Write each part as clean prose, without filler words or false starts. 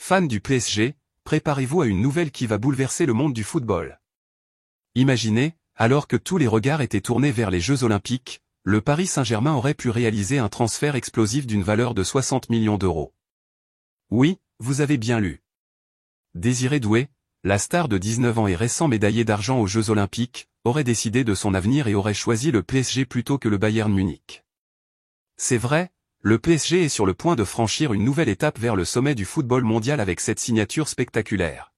Fans du PSG, préparez-vous à une nouvelle qui va bouleverser le monde du football. Imaginez, alors que tous les regards étaient tournés vers les Jeux Olympiques, le Paris Saint-Germain aurait pu réaliser un transfert explosif d'une valeur de 60 millions d'euros. Oui, vous avez bien lu. Désiré Doué, la star de 19 ans et récent médaillé d'argent aux Jeux Olympiques, aurait décidé de son avenir et aurait choisi le PSG plutôt que le Bayern Munich. C'est vrai, le PSG est sur le point de franchir une nouvelle étape vers le sommet du football mondial avec cette signature spectaculaire.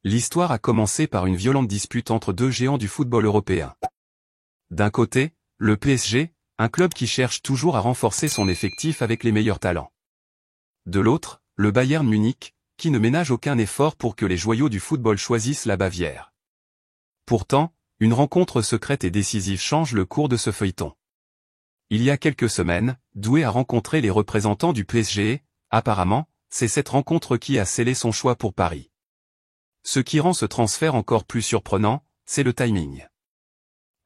L'histoire a commencé par une violente dispute entre deux géants du football européen. D'un côté, le PSG, un club qui cherche toujours à renforcer son effectif avec les meilleurs talents. De l'autre, le Bayern Munich, qui ne ménage aucun effort pour que les joyaux du football choisissent la Bavière. Pourtant, une rencontre secrète et décisive change le cours de ce feuilleton. Il y a quelques semaines, Doué a rencontré les représentants du PSG et, apparemment, c'est cette rencontre qui a scellé son choix pour Paris. Ce qui rend ce transfert encore plus surprenant, c'est le timing.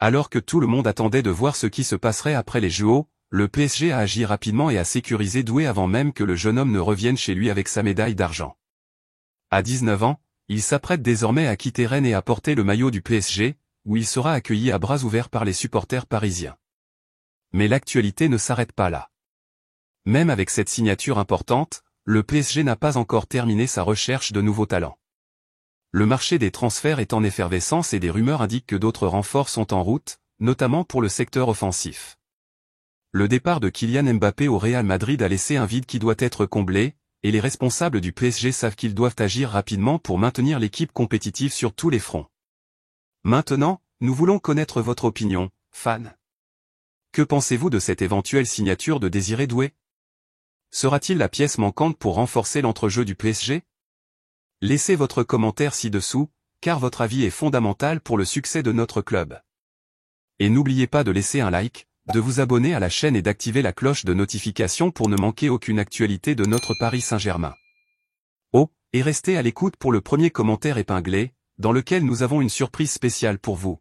Alors que tout le monde attendait de voir ce qui se passerait après les JO, le PSG a agi rapidement et a sécurisé Doué avant même que le jeune homme ne revienne chez lui avec sa médaille d'argent. À 19 ans, il s'apprête désormais à quitter Rennes et à porter le maillot du PSG, où il sera accueilli à bras ouverts par les supporters parisiens. Mais l'actualité ne s'arrête pas là. Même avec cette signature importante, le PSG n'a pas encore terminé sa recherche de nouveaux talents. Le marché des transferts est en effervescence et des rumeurs indiquent que d'autres renforts sont en route, notamment pour le secteur offensif. Le départ de Kylian Mbappé au Real Madrid a laissé un vide qui doit être comblé, et les responsables du PSG savent qu'ils doivent agir rapidement pour maintenir l'équipe compétitive sur tous les fronts. Maintenant, nous voulons connaître votre opinion, fans. Que pensez-vous de cette éventuelle signature de Désiré Doué? Sera-t-il la pièce manquante pour renforcer l'entrejeu du PSG? Laissez votre commentaire ci-dessous, car votre avis est fondamental pour le succès de notre club. Et n'oubliez pas de laisser un like, de vous abonner à la chaîne et d'activer la cloche de notification pour ne manquer aucune actualité de notre Paris Saint-Germain. Oh, et restez à l'écoute pour le premier commentaire épinglé, dans lequel nous avons une surprise spéciale pour vous.